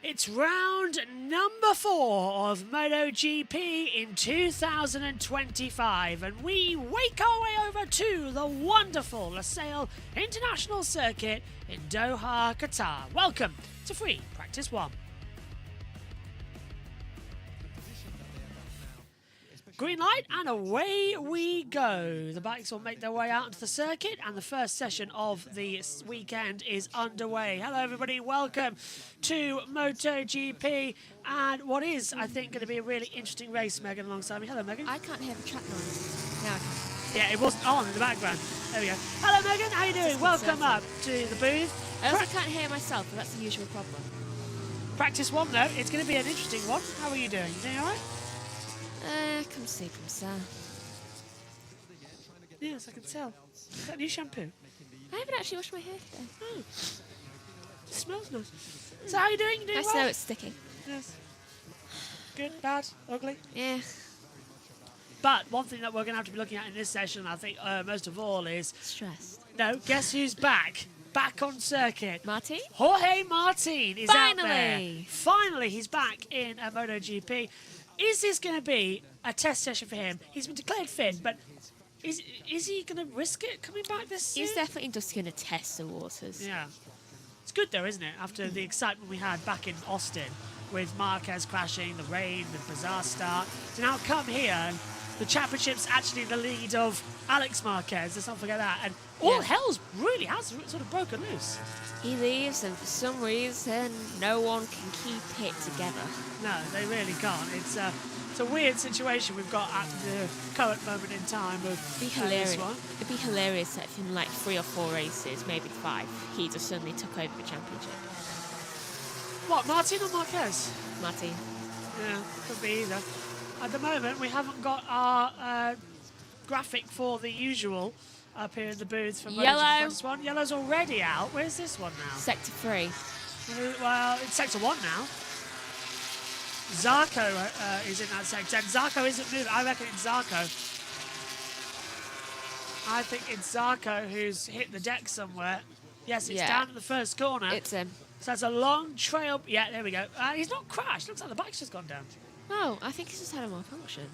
It's round number 4 of MotoGP in 2025, and we wake our way over to the wonderful Losail International Circuit in Doha, Qatar. Welcome to Free Practice 1. Green light and away we go. The bikes will make their way out into the circuit and the first session of the weekend is underway. Hello everybody, welcome to MotoGP and what is, I think, going to be a really interesting race. Megan alongside me. Hello Megan. I can't hear the track noise. Now I can. Yeah, it wasn't on in the background. There we go. Hello Megan, how you doing? Welcome up to the booth. I also can't hear myself, but that's the usual problem. Practice 1 though, it's going to be an interesting one. How are you doing? You doing alright? Come see, come sir. Yes, I can tell. Is that new shampoo? I haven't actually washed my hair today. Oh. It smells nice. So how are you doing? You doing I well? know it's sticky. Yes. Good, bad, ugly? Yeah. But one thing that we're going to have to be looking at in this session, I think, most of all is... Stressed. No, guess who's back? Back on circuit. Martin? Jorge Martin is out there. Finally! Finally, he's back in MotoGP. Is this going to be a test session for him? He's been declared fit, but is he going to risk it coming back this season? He's definitely just going to test the waters. Yeah. It's good though, isn't it? After the excitement we had back in Austin with Marquez crashing, the rain, the bizarre start, to now come here and the championship's actually in the lead of Alex Marquez. Let's not forget that. And all hell's really has sort of broken loose. He leaves and for some reason no one can keep it together. No, they really can't. It's a weird situation we've got at the current moment in time of It'd be hilarious. this one. It'd be hilarious if in like 3 or 4 races, maybe 5, he just suddenly took over the championship. What, Martin or Marquez? Martin. Yeah, could be either. At the moment, we haven't got our graphic for the usual up here in the booth for Yellow. This one. Yellow's already out. Where's this one now? Sector 3. Well, it's sector 1 now. Zarco is in that sector, and Zarco isn't moving. I reckon it's Zarco. I think it's Zarco who's hit the deck somewhere. Yes, it's down in the first corner. It's him. So that's a long trail. Yeah, there we go. He's not crashed. Looks like the bike's just gone down. Oh, I think he's just had a malfunction.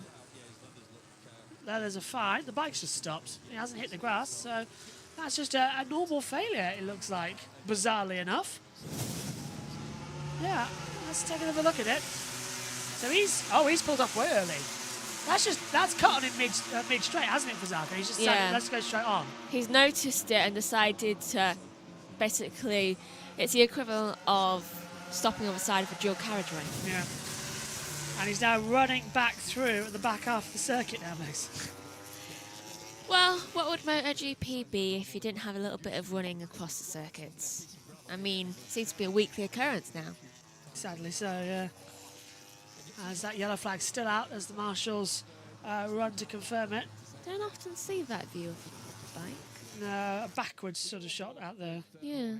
There, there's a fine. The bike's just stopped. It hasn't hit the grass, so that's just a normal failure, it looks like, bizarrely enough. Yeah, let's take another look at it. So he's pulled off way early. That's cut on him mid straight, hasn't it, for Zarco? He's just decided, let's go straight on. He's noticed it and decided to basically, it's the equivalent of stopping on the side of a dual carriageway. Yeah. And he's now running back through at the back half of the circuit now, Max. Well, what would MotoGP be if you didn't have a little bit of running across the circuits? I mean, it seems to be a weekly occurrence now. Sadly so, yeah. As that yellow flag's still out as the marshals run to confirm it. Don't often see that view of the bike. No, a backwards sort of shot out there. Yeah.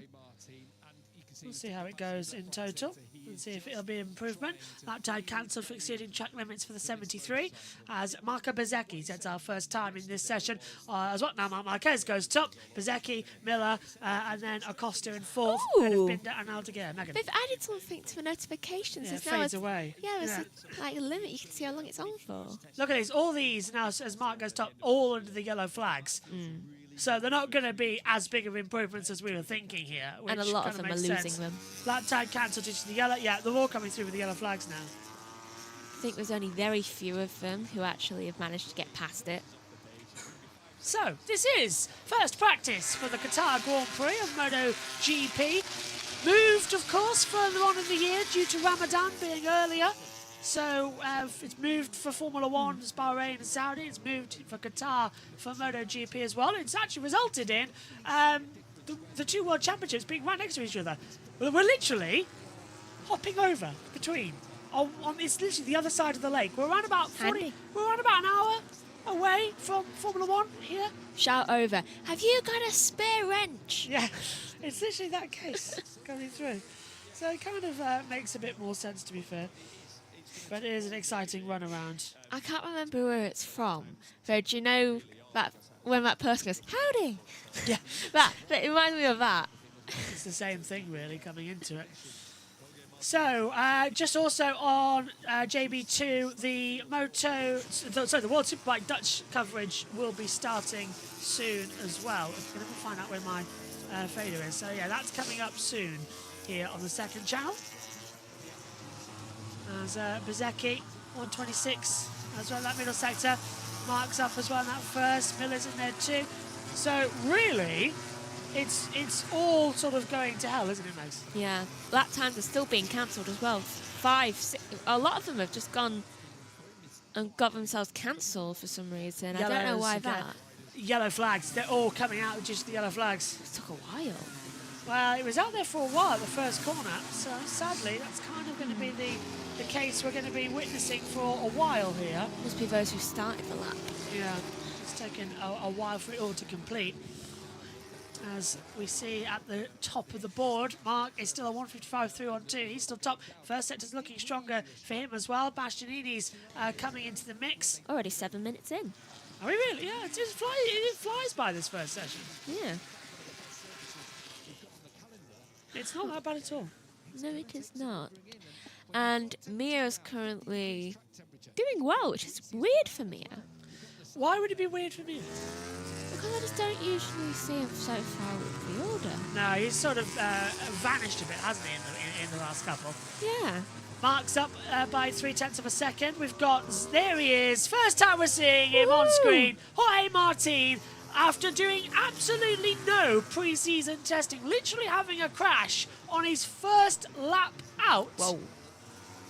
We'll see how it goes in total and see if it'll be an improvement. Lap time cancelled for exceeding track limits for the 73 as Marco Bezzecchi sets our first time in this session as well. Now Marquez goes top, Bezzecchi, Miller, and then Acosta in fourth. And have been down out again. Megan. They've added something to the notifications. Yeah, it fades away. Yeah, there's like a limit. You can see how long it's on for. Look at these. All these now, as Mark goes top, all under the yellow flags. So they're not going to be as big of improvements as we were thinking here. Which And a lot of them are losing them. Lap time cancelled due to the yellow. Yeah, they're all coming through with the yellow flags now. I think there's only very few of them who actually have managed to get past it. So, this is first practice for the Qatar Grand Prix of MotoGP. Moved, of course, further on in the year due to Ramadan being earlier. So it's moved for Formula 1, Bahrain and Saudi. It's moved for Qatar for MotoGP as well. It's actually resulted in the 2 World Championships being right next to each other. We're literally hopping over between. It's literally the other side of the lake. We're around about 40. We're around about an hour away from Formula 1 here. Shout over, have you got a spare wrench? Yeah, it's literally that case going through. So it kind of makes a bit more sense, to be fair. But it is an exciting run around. I can't remember where it's from. So do you know that when that person goes, howdy? Yeah. That reminds me of that. It's the same thing, really, coming into it. So, just also on JB2, the World Superbike Dutch coverage will be starting soon as well. I'm going to find out where my fader is. So, yeah, that's coming up soon here on the second channel. As Bsky, 126, as well, that middle sector. Mark's up as well in that first. Miller's in there too. So, really, it's all sort of going to hell, isn't it, Max? Yeah, lap times are still being cancelled as well. 5, 6, a lot of them have just gone and got themselves cancelled for some reason. I don't know why that. Yellow flags, they're all coming out with just the yellow flags. It took a while. Well, it was out there for a while at the first corner, so sadly that's kind of going to be the case we're going to be witnessing for a while here. Must be those who started the lap. Yeah, it's taken a while for it all to complete. As we see at the top of the board, Mark is still a 155 through on 2. He's still top. First sector's looking stronger for him as well. Bastianini's coming into the mix. Already 7 minutes in. Are we really? Yeah, it flies by this first session. Yeah. It's not that bad at all. No, it is not. And Mia's currently doing well, which is weird for Mia. Why would it be weird for me? Because I just don't usually see him so far with the order. No, he's sort of vanished a bit, hasn't he, in the last couple? Yeah. Mark's up by 0.3 of a second. We've got, there he is. First time we're seeing him on screen. Jorge Martin, after doing absolutely no pre-season testing, literally having a crash on his first lap out. Whoa.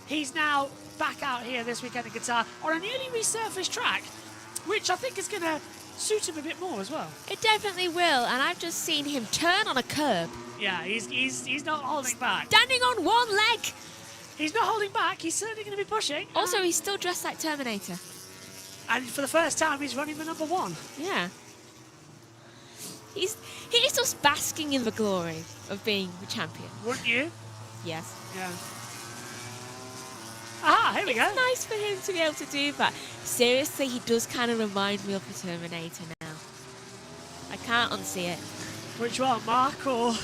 He's now back out here this weekend in Qatar on a newly resurfaced track, which I think is going to suit him a bit more as well. It definitely will, and I've just seen him turn on a curb. Yeah, he's not holding back. Standing on one leg. He's not holding back. He's certainly going to be pushing. Also, he's still dressed like Terminator. And for the first time, he's running the number 1. Yeah. He's just basking in the glory of being the champion. Wouldn't you? Yes. Yeah. Aha, here we go. It's nice for him to be able to do that. Seriously, he does kind of remind me of the Terminator now. I can't unsee it. Which one, Mark or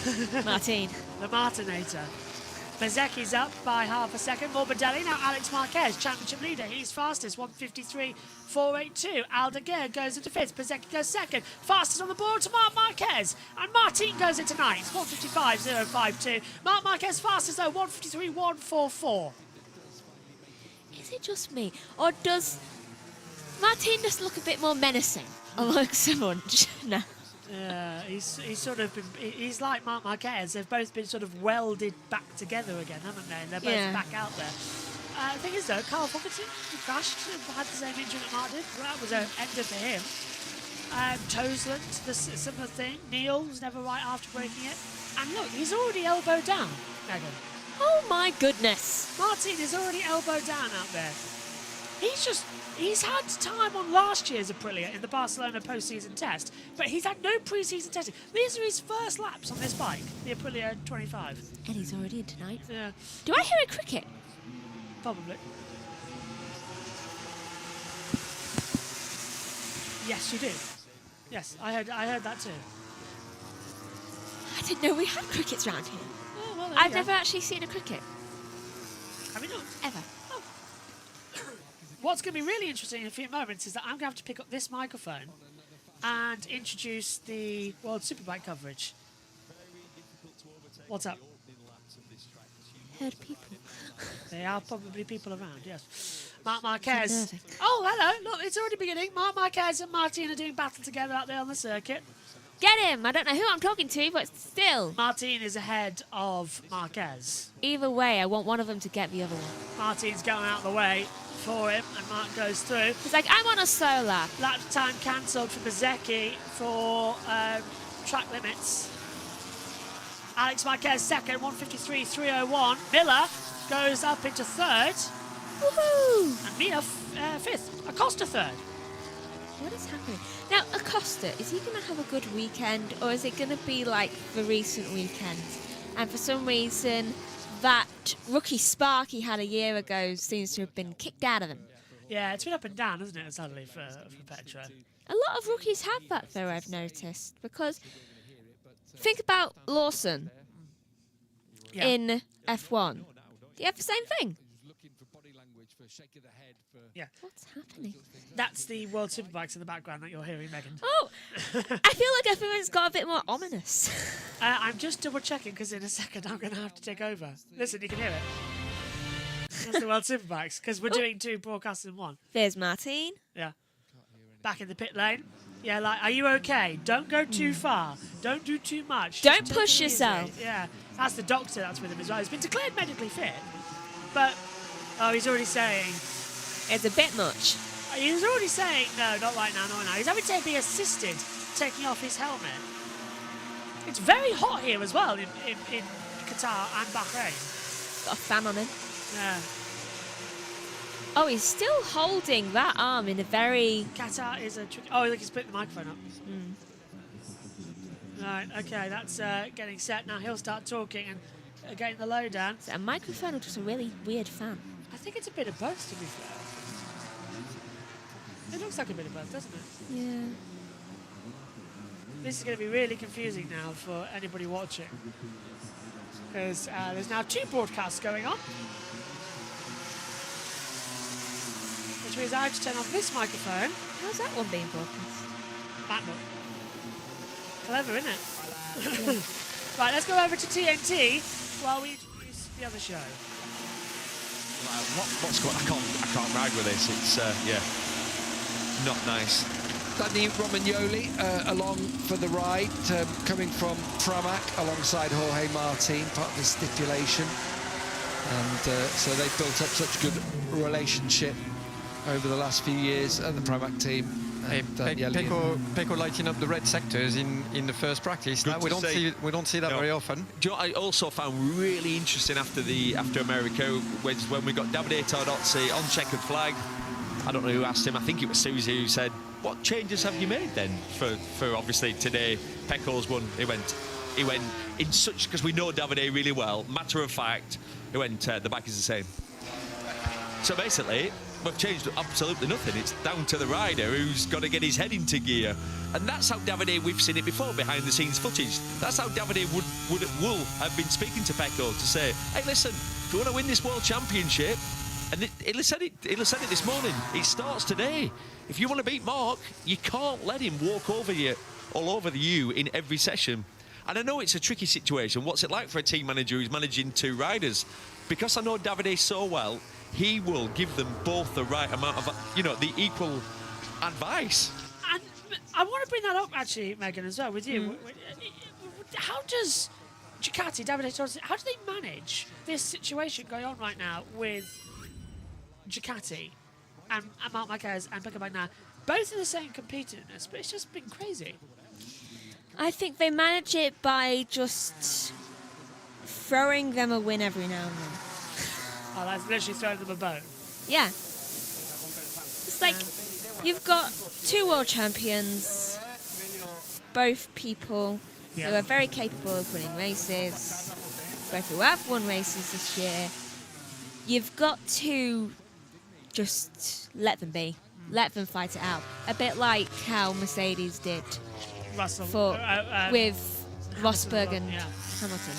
Martin? The Martinator. Bsky's up by half a second. Morbidelli, now Alex Marquez, championship leader. He's fastest, 153.482. Aldeguer goes into 5th. Bsky goes 2nd. Fastest on the board to Marc Marquez. And Martin goes into 9th, 155.052. Marc Marquez fastest, though, 153.144. Is it just me? Or does Martin just look a bit more menacing amongst a bunch now? Yeah, he's sort of been, he's like Marc Marquez. They've both been sort of welded back together again, haven't they? And they're both back out there. The thing is, though, Carl Fulkerson, who crashed, had the same injury that Mark did. Well, that was an ender for him. Toseland, similar thing. Neil was never right after breaking it. And look, he's already elbowed down, Megan. Oh my goodness. Martin is already elbowed down out there. He's had time on last year's Aprilia in the Barcelona post-season test, but he's had no pre-season testing. These are his first laps on this bike, the Aprilia 25. And he's already in tonight. Yeah. Do I hear a cricket? Probably. Yes, you do. Yes, I heard that too. I didn't know we had crickets around here. Oh, well, I've never actually seen a cricket. Have you not? Ever. Oh. What's going to be really interesting in a few moments is that I'm going to have to pick up this microphone and introduce the World Superbike coverage. What's up? Heard people. There are probably people around, yes. Marc Marquez. Oh, hello. Look, it's already beginning. Marc Marquez and Martin are doing battle together out there on the circuit. Get him! I don't know who I'm talking to, but still. Martin is ahead of Marquez. Either way, I want one of them to get the other one. Martin's going out of the way for him, and Mark goes through. He's like, I'm on a solo lap. Lap time cancelled for Bsky for track limits. Alex Marquez second, 153.301. Miller goes up into third. Woohoo! And Mia fifth. Acosta third. What is happening? Now, Acosta, is he going to have a good weekend, or is it going to be like the recent weekends? And for some reason, that rookie spark he had a year ago seems to have been kicked out of him. Yeah, it's been up and down, hasn't it, suddenly for Petra? A lot of rookies have that, though, I've noticed, because think about Lawson in F1. Do you have the same thing? Yeah. What's happening? That's the World Superbikes in the background that you're hearing, Megan. Oh, I feel like everyone's got a bit more ominous. I'm just double checking because in a second I'm going to have to take over. Listen, you can hear it. That's the World Superbikes because we're doing 2 broadcasts in 1. There's Martin. Yeah. Back in the pit lane. Yeah, like, are you okay? Don't go too far. Don't do too much. Don't Just push take it easy. yourself. Yeah. That's the doctor that's with him as well. He's been declared medically fit. But, he's already saying... It's a bit much. He's already saying, no, not right now, not right now. He's having to be assisted taking off his helmet. It's very hot here as well in Qatar and Bahrain. Got a fan on him. Yeah. Oh, he's still holding that arm in a very... Qatar is a tricky... Oh, look, he's put the microphone up. Right, okay, that's getting set. Now he'll start talking and getting the lowdown. Is it a microphone or just a really weird fan? I think it's a bit of both, to be fair. It looks like a bit of both, doesn't it? Yeah. This is going to be really confusing now for anybody watching. Because there's now 2 broadcasts going on. Which means I have to turn off this microphone. How's that one being broadcast? Batman. Clever, isn't it? Right, let's go over to TNT while we introduce the other show. What's going? I can't ride with this. It's not nice. Danny Romagnoli along for the ride, coming from Pramac alongside Jorge Martin, part of the stipulation. And so they've built up such a good relationship over the last few years at the Pramac team. Pecco lighting up the red sectors in the first practice. Now, we don't see that very often. Do you know what I also found really interesting after America was when we got Davide Tardozzi on checkered flag. I don't know who asked him. I think it was Susie who said, "What changes have you made then for obviously today?" Pecco's won. He went in such, because we know Davide really well. Matter of fact, he went. The bike is the same. So basically, we've changed absolutely nothing. It's down to the rider who's got to get his head into gear. And that's how Davide, we've seen it before, behind the scenes footage. That's how Davide will have been speaking to Pecco to say, hey, listen, if you want to win this World Championship, and he'll have said it this morning, it starts today. If you want to beat Mark, you can't let him walk over you, all over you in every session. And I know it's a tricky situation. What's it like for a team manager who's managing 2 riders? Because I know Davide so well, he will give them both the right amount of, the equal advice. And I want to bring that up, actually, Megan, as well, with you. How does Ducati, Davide, how do they manage this situation going on right now with Ducati and Marc Marquez and Pecco Bagnaia, both in the same competitiveness, but it's just been crazy. I think they manage it by just throwing them a win every now and then. Oh, that's literally throwing them a bone. Yeah. It's like you've got 2 world champions, both people who are very capable of winning races, both who have won races this year. You've got to just let them be. Let them fight it out. A bit like how Mercedes did with Rosberg and Hamilton.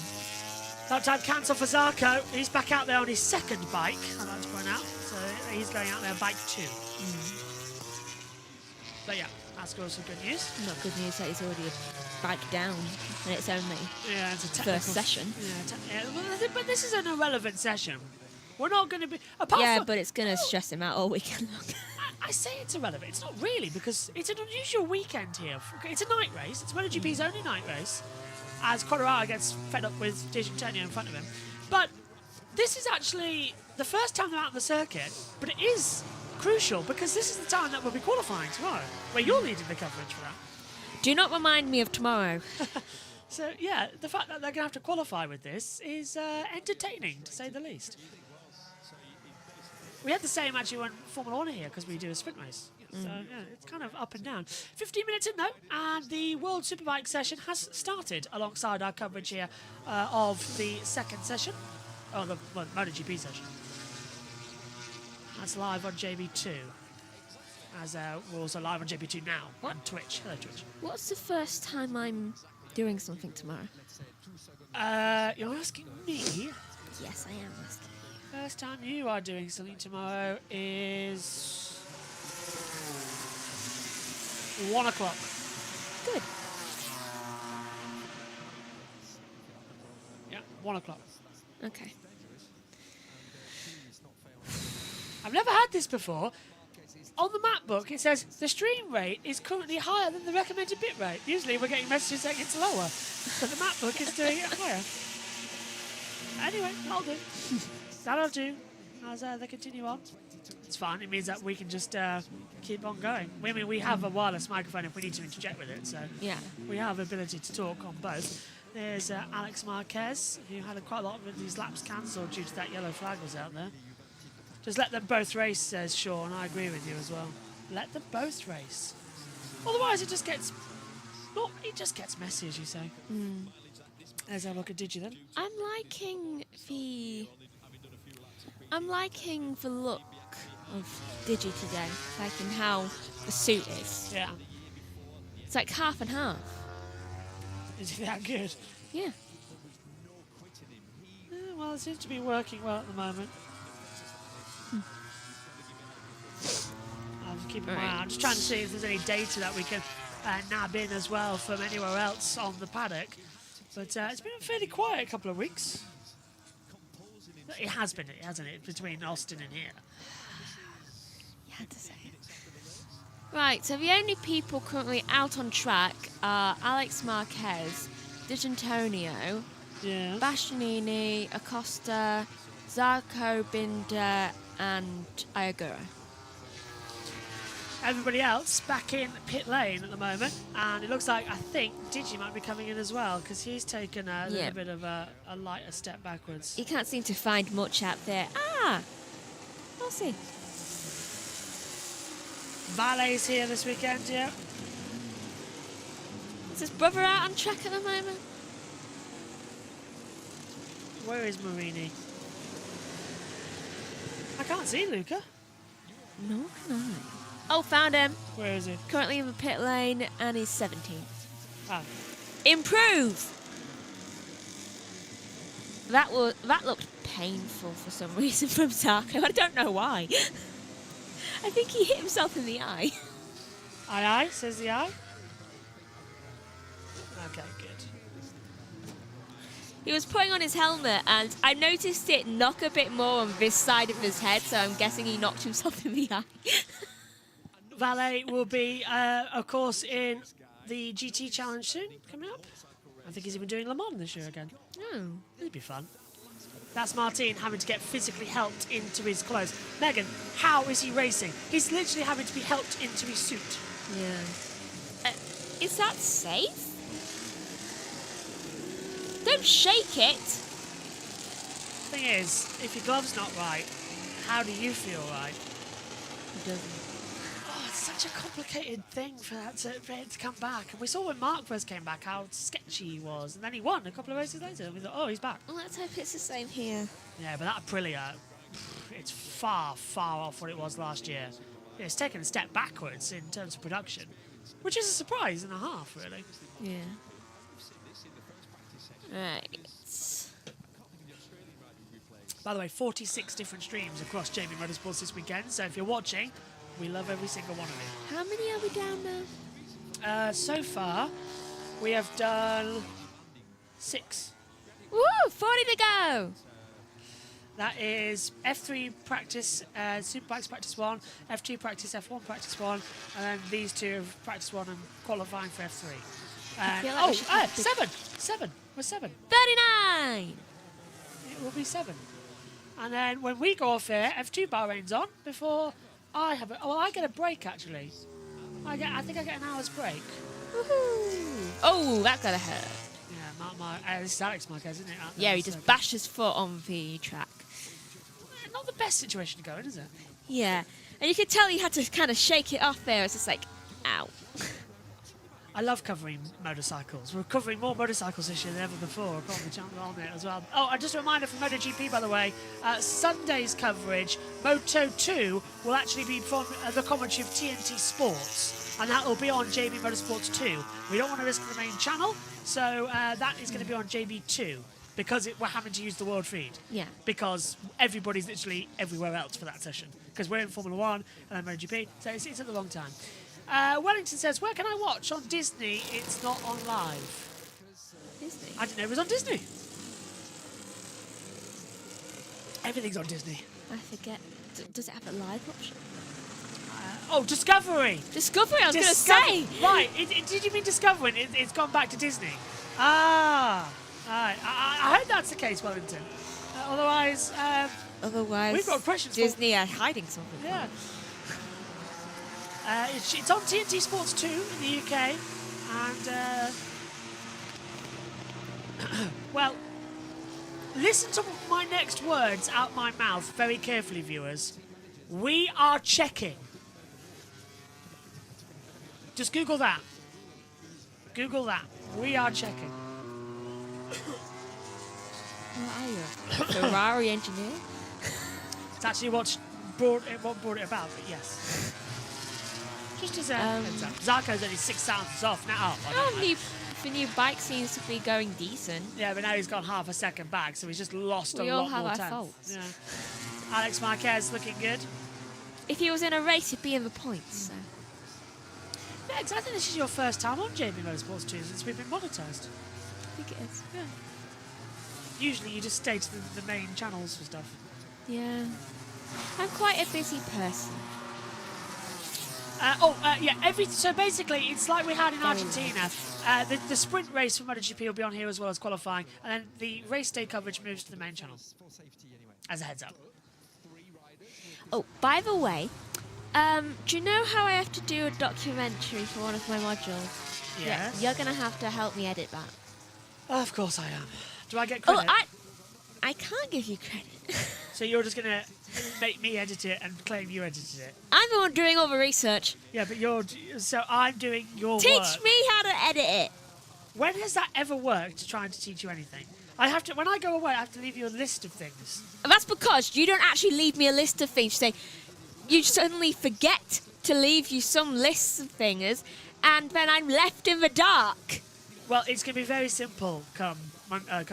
That time cancel for Zarco. He's back out there on his 2nd bike, I'd like to point out. So he's going out there bike 2. But yeah, that's also good news. Not good news that he's already a bike down and it's only it's a technical first session. But this is an irrelevant session. We're not going to be... but it's going to stress him out all weekend long. I say it's irrelevant. It's not really, because it's an unusual weekend here. It's a night race. It's MotoGP's only night race, as Colorado gets fed up with D'Antonio in front of him. But this is actually the first time they're out on the circuit, but it is crucial because this is the time that we'll be qualifying tomorrow, where you're leading the coverage for that. Do not remind me of tomorrow. So, yeah, the fact that they're going to have to qualify with this is entertaining, to say the least. We had the same, actually, when Formula 1 are here, because we do a sprint race. So, yeah, it's kind of up and down. 15 minutes in, though, and the World Superbike session has started alongside our coverage here of the 2nd session, the MotoGP session. That's live on JB2, as we're also live on JB2 now on Twitch. Hello, Twitch. What's the first time I'm doing something tomorrow? You're asking me? Yes, I am asking. First time you are doing something tomorrow is 1 o'clock. Good. Yeah, 1 o'clock. Okay. I've never had this before. On the map book, it says the stream rate is currently higher than the recommended bit rate. Usually we're getting messages saying it's lower, but the map book is doing it higher. Anyway, that'll do. That'll do. As they continue on. It's fine. It means that we can just keep on going. I mean, we have a wireless microphone if we need to interject with it, so Yeah. we have the ability to talk on both. There's Alex Marquez, who had quite a lot of these laps cancelled due to that yellow flag was out there. Just let them both race, says Sean. I agree with you as well. Let them both race. Otherwise, it just gets messy, as you say. Let's have a look at Digi then. I'm liking the look of Digi today. Liking how the suit is. Yeah. It's like half and half. Is it that good? Yeah. Well, it seems to be working well at the moment. I'm keeping my eye. I'm just trying to see if there's any data that we can nab in as well from anywhere else on the paddock. But it's been a fairly quiet couple of weeks. It has been, hasn't it, between Austin and here? You had to say it. Right, so the only people currently out on track are Alex Marquez, D'Antonio, Yeah. Bastianini, Acosta, Zarco, Binder, and Ayagura. Everybody else back in pit lane at the moment, and it looks like, I think, Digi might be coming in as well, because he's taken a little bit of a lighter step backwards. You can't seem to find much out there. I'll see. Valet's here this weekend, yeah. Is his brother out on track at the moment? Where is Marini? I can't see Luca. No, can I? Oh, found him. Where is he? Currently in the pit lane, and he's 17th. Ah. Improve! That looked painful for some reason from Zarco. I don't know why. I think he hit himself in the eye. Aye, says the eye. Okay, good. He was putting on his helmet, and I noticed it knock a bit more on this side of his head, so I'm guessing he knocked himself in the eye. Valet will be, of course, in the GT Challenge soon, coming up. I think he's even doing Le Mans this year again. Oh. It'd be fun. That's Martin having to get physically helped into his clothes. Megan, how is he racing? He's literally having to be helped into his suit. Yeah. Is that safe? Don't shake it. Thing is, if your glove's not right, how do you feel right? It doesn't. Oh, it's such a complicated thing for it to come back. And we saw when Mark first came back how sketchy he was. And then he won a couple of races later. And we thought, oh, he's back. Well, let's hope it's the same here. Yeah, but that Aprilia, it's far, far off what it was last year. It's taken a step backwards in terms of production, which is a surprise and a half, really. Yeah. Right. By the way, 46 different streams across JB Motorsports this weekend. So if you're watching, we love every single one of you. How many are we down now? So far, we have done 6. Woo! 40 to go! That is F3 practice, Superbikes practice 1, F2 practice, F1 practice 1, and then these two have practice 1 and qualifying for F3. feel like we should have 7. We're 7. 39! It will be 7. And then when we go off here, F2 Bahrain's on before I have I get a break actually. I think I get an hour's break. Woohoo! Oh, that gotta hurt. Yeah, this is Alex Marquez, isn't it? Yeah, he just bashed his foot on the track. Not the best situation to go in, is it? Yeah, and you could tell he had to kind of shake it off there. It's just like, ow. I love covering motorcycles. We're covering more motorcycles this year than ever before. I've got the channel on it as well. Oh, and just a reminder from MotoGP, by the way, Sunday's coverage, Moto 2, will actually be from the commentary of TNT Sports, and that will be on JB Motorsports 2. We don't want to risk the main channel, so that is going to be on JB 2. because we're having to use the world feed. Yeah. Because everybody's literally everywhere else for that session. Because we're in Formula 1 and then MotoGP, so it's at the wrong time. Wellington says, where can I watch? On Disney, it's not on live. Disney? I didn't know it was on Disney. Everything's on Disney. I forget. Does it have a live option? Discovery. Discovery, I was going to say. Right, did you mean Discovery? It's gone back to Disney. Ah, right. I hope that's the case, Wellington. Otherwise, we've got questions. Disney are hiding something. Yeah. It's on TNT Sports 2 in the UK, and well, listen to my next words out my mouth very carefully, viewers. We are checking. Just Google that. Google that. We are checking. What are you? A Ferrari engineer? It's actually what brought it about, but yes. Just as a heads up. Zarko's only 6 seconds off now. The new bike seems to be going decent. Yeah, but now he's gone half a second back, so he's just lost a lot more time. We all have our faults. Yeah. Alex Marquez looking good. If he was in a race, he'd be in the points. So. Next, I think this is your first time on JBMotorsports 2 since we've been monetised. I think it is. Yeah. Usually you just stay to the main channels for stuff. Yeah. I'm quite a busy person. So basically, it's like we had in Argentina. The sprint race for MotoGP will be on here as well as qualifying, and then the race day coverage moves to the main channel. As a heads up. Oh, by the way, do you know how I have to do a documentary for one of my modules? Yes. Yeah, you're going to have to help me edit that. Of course I am. Do I get credit? Oh, I can't give you credit. So you're just going to make me edit it and claim you edited it? I'm the one doing all the research. Yeah, but so I'm doing your work. Teach me how to edit it. When has that ever worked, trying to teach you anything? When I go away, I have to leave you a list of things. And that's because you don't actually leave me a list of things. You suddenly forget to leave you some lists of things, and then I'm left in the dark. Well, it's going to be very simple come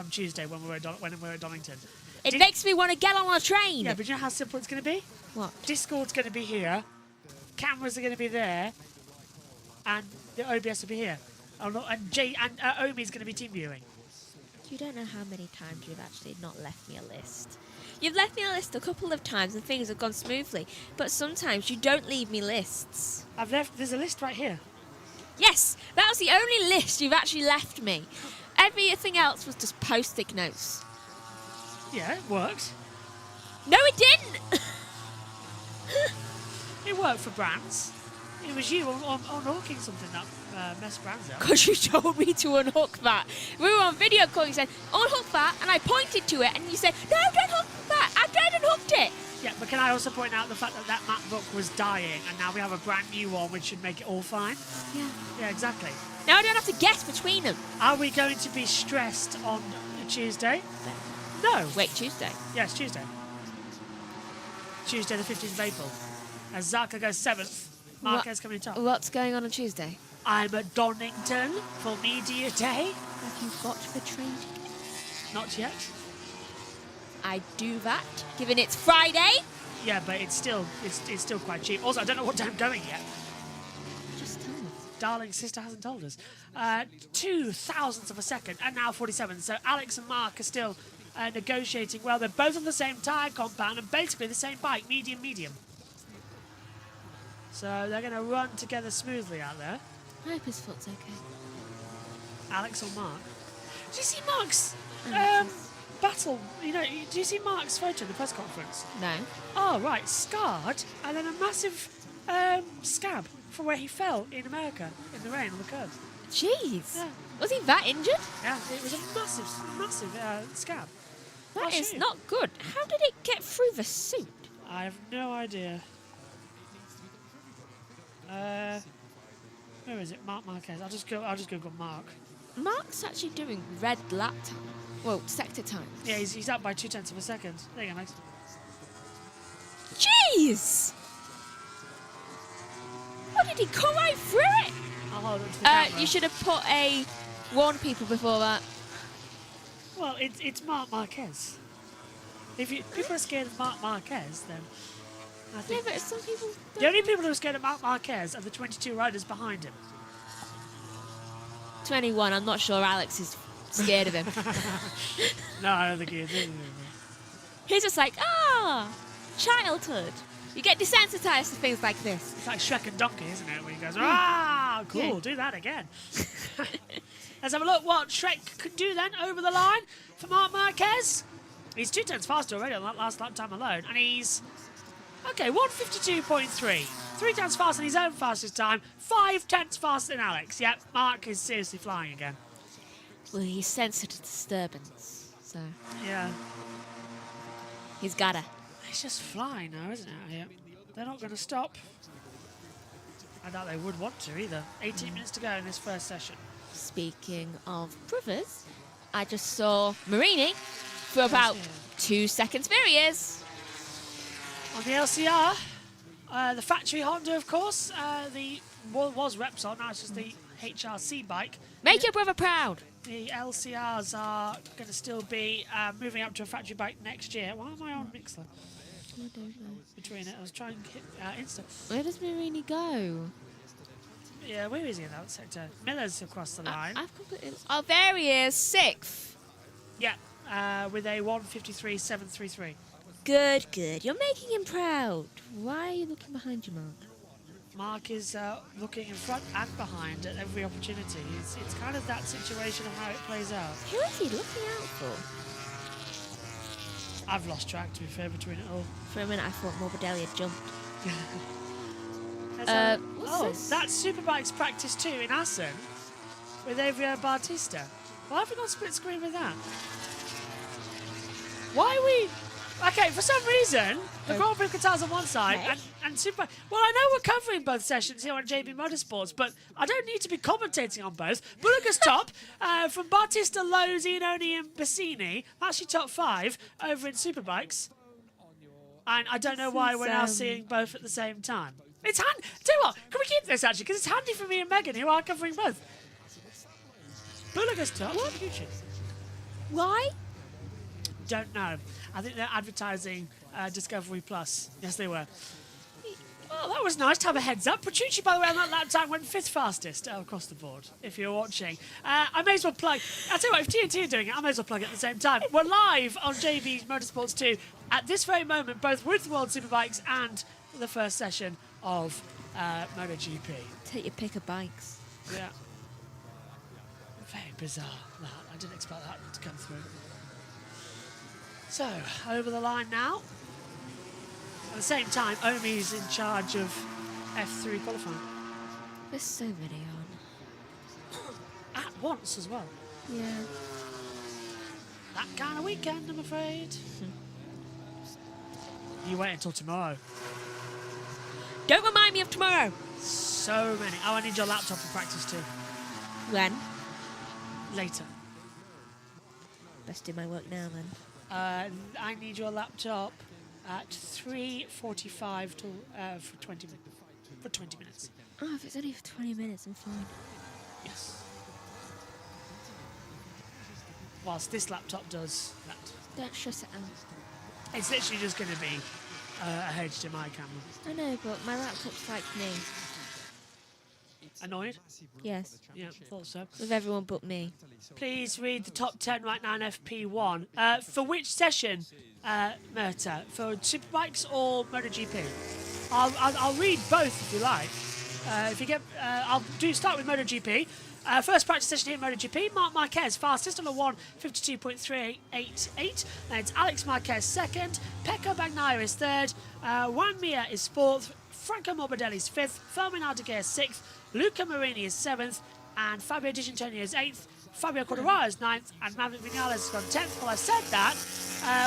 Tuesday when we're at Donington. It makes me want to get on a train. Yeah, but you know how simple it's going to be? What? Discord's going to be here, cameras are going to be there, and the OBS will be here. And Omi's going to be team viewing. You don't know how many times you've actually not left me a list. You've left me a list a couple of times and things have gone smoothly, but sometimes you don't leave me lists. There's a list right here. Yes, that was the only list you've actually left me. Everything else was just post-it notes. Yeah, it worked. No, it didn't! It worked for brands. It was you unhooking something that messed brands up. Because you told me to unhook that. We were on video call, you said, unhook that, and I pointed to it, and you said, no, don't hook that. I tried and hooked it. Yeah, but can I also point out the fact that MacBook was dying, and now we have a brand new one, which should make it all fine? Yeah. Yeah, exactly. Now I don't have to guess between them. Are we going to be stressed on Tuesday? No. Wait, Tuesday? Yes, Tuesday. Tuesday the 15th of April. As Zarka goes 7th, Marquez coming top. What's going on Tuesday? I'm at Donington for Media Day. Have you got the train ticket? Not yet. I do that, given it's Friday. Yeah, but it's still quite cheap. Also, I don't know what time I'm going yet. Just tell me. Darling sister hasn't told us. 2 thousandths of a second, and now 47. So Alex and Mark are still negotiating. Well, they're both on the same tyre compound and basically the same bike, medium. So they're going to run together smoothly out there. I hope his foot's okay. Alex or Mark? Do you see Mark's battle? Do you see Mark's photo in the press conference? No. Oh, right. Scarred, and then a massive scab from where he fell in America in the rain on the curb. Jeez. Yeah. Was he that injured? Yeah, it was a massive scab. That is not good. How did it get through the suit? I have no idea. Where is it? Mark Marquez. I'll just Google Mark. Mark's actually doing red lap time. Well, sector time. Yeah, he's up by 0.2 of a second. There you go, Max. Jeez! What did he come right through it? I'll hold it to the camera. You should have warned people before that. Well, it's Marc Marquez. If people are scared of Marc Marquez, then I Yeah, think but some people. the only people who are scared of Marc Marquez are the 22 riders behind him. 21. I'm not sure Alex is scared of him. No, I don't think he is. He's just like, childhood. You get desensitized to things like this. It's like Shrek and Donkey, isn't it? Where he goes, cool, Yeah. do that again. Let's have a look what Shrek could do then over the line for Marc Marquez. He's 2 tenths faster already on that last lap time alone, and he's, 152.3. 3 tenths faster than his own fastest time, 5 tenths faster than Alex. Yep, Mark is seriously flying again. Well, he's sensitive to disturbance, so Yeah, he's gotta. it's just flying now, isn't it? Yeah. They're not going to stop. I doubt they would want to either. 18 minutes to go in this first session. Speaking of brothers, I just saw Marini for about 2 seconds. There he is. On the LCR, the factory Honda, of course, was Repsol, now it's just the HRC bike. Make your brother proud. The LCRs are going to still be moving up to a factory bike next year. Why am I on Mixler? I don't know. Between it, I was trying to hit Insta. Where does Marini go? Yeah, where is he in that sector? Miller's across the line. I've completely. Oh, there he is, 6th. Yeah, with a 1:53.733. Good, good. You're making him proud. Why are you looking behind you, Mark? Mark is looking in front and behind at every opportunity. It's kind of that situation of how it plays out. Who is he looking out for? I've lost track, to be fair, between it all. For a minute, I thought Morbidelli had jumped. What's this? That's Superbike's practice 2 in Assen with Adriano Bautista. Why have we got split screen with that? Why are we... Okay, for some reason, the Grand Prix of Qatar's on one side and Superbike... Well, I know we're covering both sessions here on JB Motorsports, but I don't need to be commentating on both. Bullock's top, from Bautista, Lowe, Zanoni and Bassini, actually top 5 over in Superbikes. And I don't know why we're now seeing both at the same time. It's handy. Tell you what, can we keep this actually? Because it's handy for me and Megan, who are covering both. Bullock's top. What? Why? Don't know. I think they're advertising Discovery Plus. Yes, they were. Well, that was nice to have a heads up. Petrucci, by the way, on that lap time went 5th fastest across the board, if you're watching. I may as well plug... I'll tell you what, if TNT are doing it, I may as well plug it at the same time. We're live on JB Motorsports 2 at this very moment, both with World Superbikes and the first session of MotoGP. Take your pick of bikes. Yeah. Very bizarre, that. I didn't expect that to come through. So, over the line now. At the same time, Omi's in charge of F3 qualifying. There's so many on. At once as well. Yeah. That kind of weekend, I'm afraid. You wait until tomorrow. Don't remind me of tomorrow. So many. Oh, I need your laptop for practice too. When? Later. Best do my work now then. I need your laptop at 3:45 to for 20 minutes. Oh, if it's only for 20 minutes, I'm fine. Yes. Whilst this laptop does that. Don't shut it out. It's literally just going to be a HDMI camera. I know, but my laptop's like me. Annoyed? Yes. Yeah, thought so. With everyone but me. Please read the top 10 right now in FP1. For which session, Murta? For Superbikes or MotoGP? I'll read both if you like. If you get, I'll start with MotoGP. First practice session here in MotoGP. Marc Marquez fastest on a 1:52.388. Then it's Alex Marquez second. Pecco Bagnaia is third. Juan Mir is fourth. Franco Morbidelli is fifth. Fermin Aldeguer is sixth. Luca Marini is seventh. And Fabio Di Giannantonio is eighth. Fabio Quartararo is ninth. And Maverick Vinales has gone 10th. Well, I said that.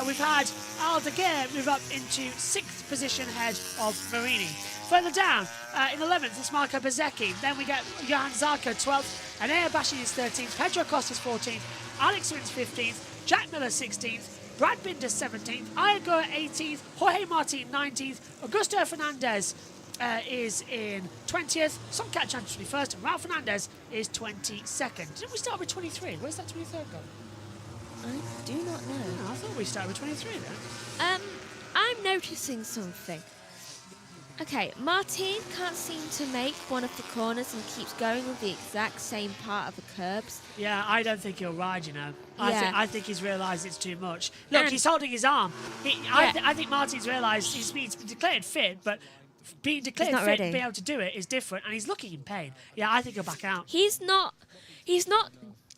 We've had Aldeguer move up into 6th position ahead of Marini. Further down, in 11th, it's Marco Bezzecchi. Then we get Johan Zarco, 12th. Anea Bashi is 13th. Pedro Costa is 14th. Alex Rins 15th. Jack Miller 16th. Brad Binder 17th. Ayagura 18th. Jorge Martin 19th. Augusto Fernandez is in 20th. Somcat Chan 21st. And Ralph Fernandez is 22nd. Didn't we start with 23? Where's that 23rd gone? I do not know. Oh, I thought we started with 23 then. I'm noticing something. Okay, Martin can't seem to make one of the corners and keeps going with the exact same part of the curbs. Yeah, I don't think he'll ride, you know. Yeah. I think he's realised it's too much. Look, And- he's holding his arm. Yeah. I think Martin's realised he's been declared fit, but being declared not fit ready. and being able to do it is different, and he's looking in pain. Yeah, I think he'll back out. He's not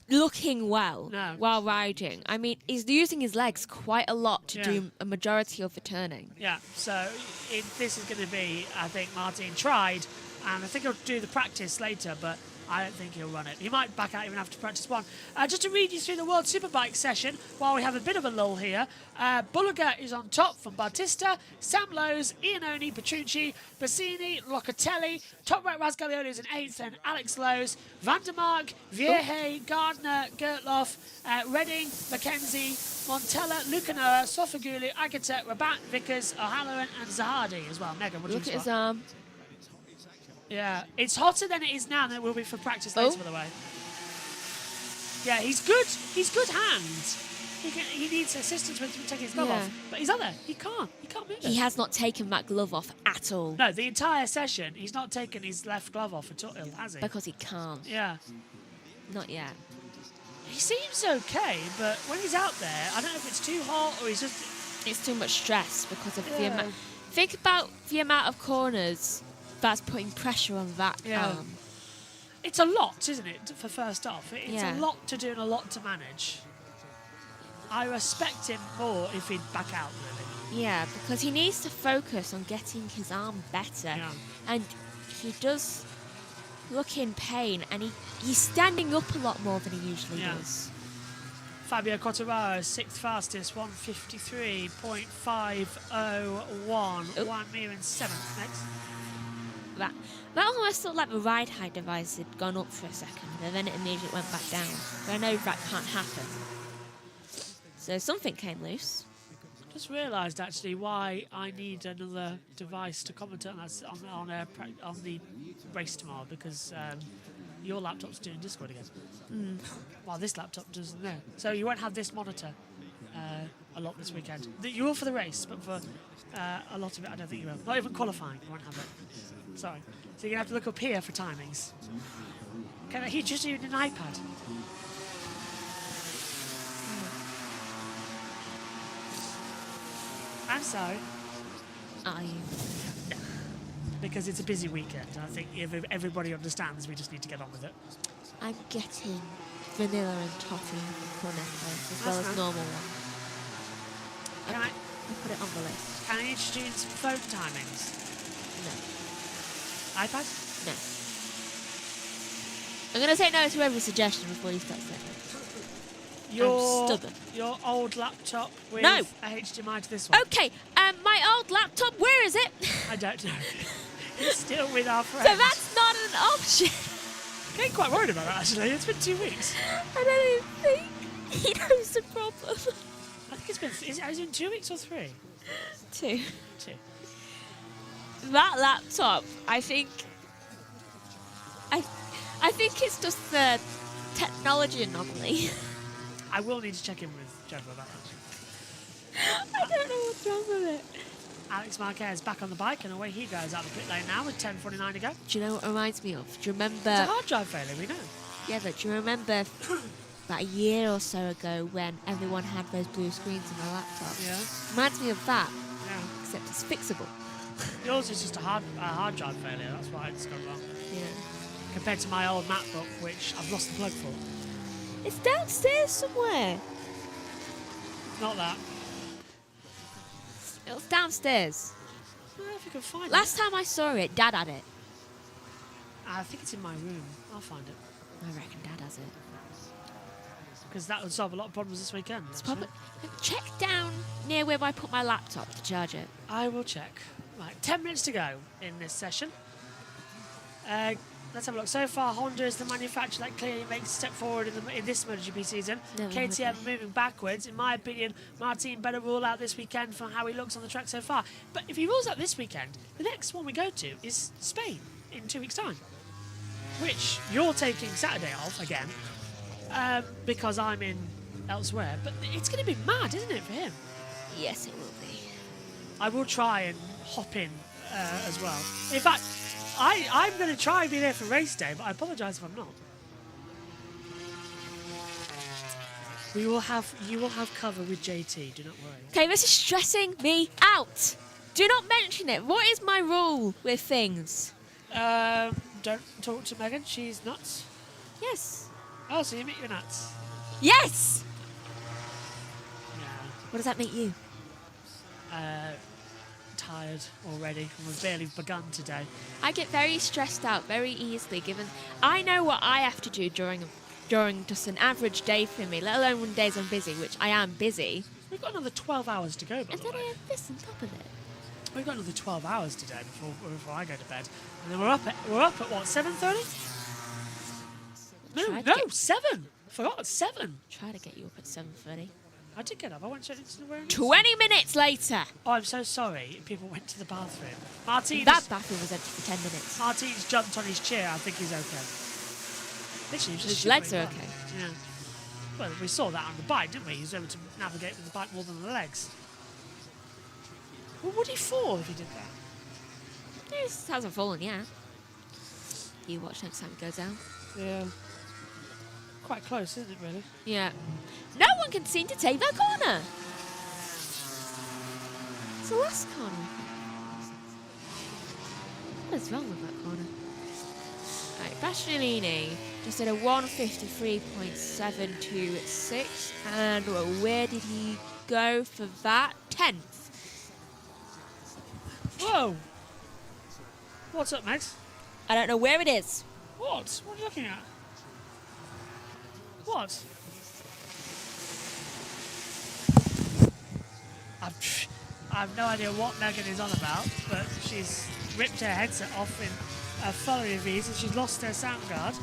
looking well No. while riding. I mean, he's using his legs quite a lot to Yeah. do a majority of the turning. Yeah, so this is going to be, I think Martin tried, and I think he'll do the practice later, but I don't think he'll run it. He might back out even after practice one. Just to read you through the World Superbike session, while we have a bit of a lull here, Bulliger is on top from Bautista, Sam Lowes, Iannone, Petrucci, Bassini, Locatelli, top right Rascaglione is in 8th, and Alex Lowes, Van der Mark, Vierge, Gardner, Gertloff, Redding, Mackenzie, Montella, Lucanoa, Sofagulu, Agata, Rabat, Vickers, O'Halloran, and Zahardi as well. Megan, what do you Look at spot? his arm. Yeah, it's hotter than it is now than it will be for practice Oh. later, by the way. Yeah, he's good. He's good hands. He needs assistance with taking his glove Yeah. off. But he's other. He can't move it. He has not taken that glove off at all No, the entire session, he's not taken his left glove off at all, has he? because he can't. Yeah. Not yet. He seems okay, but when he's out there, I don't know if it's too hot or he's just... It's too much stress because of the Yeah. amount. Think about the amount of corners that's putting pressure on that Yeah. arm. It's a lot, isn't it, for first off? It's Yeah. a lot to do and a lot to manage. I respect him more if he'd back out, really. Yeah, because he needs to focus on getting his arm better. Yeah. And he does look in pain, and he's standing up a lot more than he usually Yeah. does. Fabio Quartararo, 6th fastest, 153.501. Oh. Juan Mir in 7th next. That almost looked like the ride height device had gone up for a second, and then it immediately went back down. But I know that can't happen. So something came loose. Just realised actually why I need another device to commentate on that on the race tomorrow, because your laptop's doing Discord again. While this laptop doesn't know. So you won't have this monitor a lot this weekend. You will for the race, but for a lot of it I don't think you will. Not even qualifying, you won't have it. Sorry. So you're going to have to look up here for timings. He just used an iPad. I'm sorry. Are you? Because it's a busy weekend. I think if everybody understands, we just need to get on with it. I'm getting vanilla and toffee cornetto as well That's as nice. normal one. Can I I'll put it on the list. can I introduce phone timings? No. iPad? No. I'm going to say no to every suggestion before you start saying it. Your stubborn. Your old laptop with No. a HDMI to this one. Okay, my old laptop, where is it? I don't know. It's still with our friend. So that's not an option. I'm getting quite worried about that actually. It's been 2 weeks. I don't even think he knows the problem. I think it's been. Is it in 2 weeks or 3? 2. 2. That laptop, I think it's just the technology anomaly. I will need to check in with Jennifer about that. I don't know what's wrong with it. Alex Marquez back on the bike and away he goes out the pit lane now with 10:49 to go. Do you know what it reminds me of? Do you remember? It's a hard drive failure, we know. Yeah, but do you remember about a year or so ago when everyone had those blue screens in their laptops? Yeah. Reminds me of that, Yeah. except it's fixable. Yours is just a hard drive failure. That's why it's gone wrong. Yeah. Compared to my old MacBook, which I've lost the plug for. It's downstairs somewhere. Not that. It was downstairs. I don't know if you can find Last time I saw it, Dad had it. it. I think it's in my room. I'll find it. I reckon Dad has it. Because that would solve a lot of problems this weekend. It's actually. probably check down near where I put my laptop to charge it. I will check. Right, 10 minutes to go in this session. Let's have a look. So far, Honda is the manufacturer that clearly makes a step forward in this MotoGP season. Never KTM mind. moving backwards. In my opinion, Martin better rule out this weekend from how he looks on the track so far. But if he rules out this weekend, the next one we go to is Spain in 2 weeks' time, which you're taking Saturday off again, because I'm in elsewhere. But it's going to be mad, isn't it, for him? Yes, it will be. I will try and hop in as well. In fact, I'm going to try and be there for race day, but I apologise if I'm not. You will have cover with JT. Do not worry. Okay, this is stressing me out. Do not mention it. What is my rule with things? Don't talk to Megan. She's nuts. Yes. Oh, so you admit you're nuts? Yes. Yeah. What does that make you? Tired already. We've barely begun today. I get very stressed out very easily, given I know what I have to do during just an average day for me, let alone when days I'm busy, which I am busy. We've got another 12 hours to go, by And the then way. I have this on top of it. We've got another 12 hours today before I go to bed. And then we're up at what, 7:30? No, 7. Forgot, 7. Try to get you up at 7:30. I did get up. I went straight into the room. 20 minutes later. Oh, I'm so sorry. People went to the bathroom. Martin's, That bathroom was empty for 10 minutes. Martin's jumped on his chair. I think he's okay. Literally, His legs are okay. Yeah. Well, we saw that on the bike, didn't we? He was able to navigate with the bike more than the legs. Well, would he fall if he did that? He hasn't fallen yet. You watch next time it goes down. Yeah. Quite close, isn't it, really? Yeah. No one can seem to take that corner. It's the last corner. What is wrong with that corner? Right, Bastianini just did a 153.726, and where did he go for that? 10th. Whoa! What's up, Max? I don't know where it is. What? What are you looking at? What? I have no idea what Megan is on about, but she's ripped her headset off in a flurry of these and she's lost her sound card.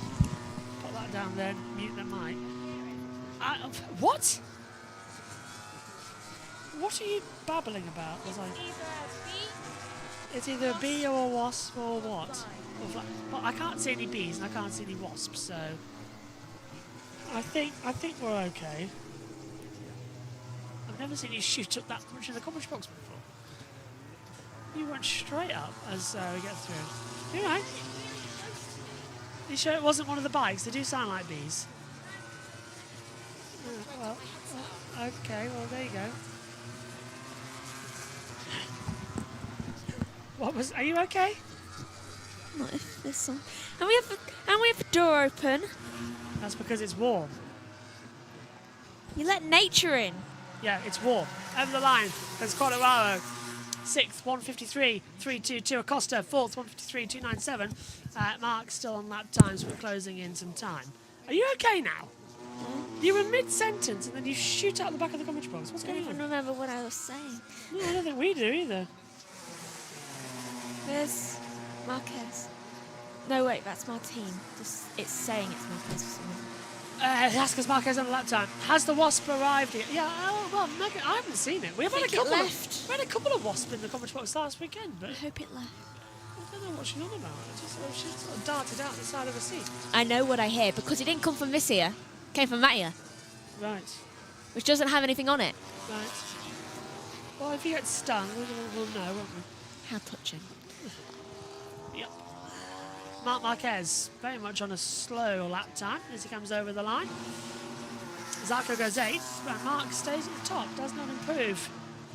Put that down there and mute the mic. What? What are you babbling about? It's either a bee or a wasp or what? Well, I can't see any bees and I can't see any wasps, so I think we're okay. I've never seen you shoot up that much in the comment box before. You went straight up as we get through. You right? You sure it wasn't one of the bikes? They do sound like bees. Well, okay. Well, there you go. What was? Are you okay? What if there's some? And we have the door open. That's because it's warm. You let nature in. Yeah, it's warm. Over the line, there's Colorado. 6th, 153.322. Acosta, 4th, 153.297. Mark still on lap time, so we're closing in some time. Are you okay now? You were mid-sentence and then you shoot out the back of the comment box. What's I don't going even on? remember what I was saying. No, I don't think we do either. There's Marquez. No, wait, that's Martin. Just, it's saying it's Marquez for some reason. That's because Marquez on the lap time. Has the wasp arrived yet? Yeah, well, Megan, I haven't seen it. We had a couple of wasps in the comment box last weekend, but I hope it left. I don't know what she's on about. She sort of darted out the side of a seat. I know what I hear because it didn't come from this ear. It came from that ear, Right, which doesn't have anything on it. right. Well, if you get stung, we'll know, won't we? How touching. Yep. Marc Marquez, very much on a slow lap time as he comes over the line. Zarco goes 8th, but Mark stays at the top, does not improve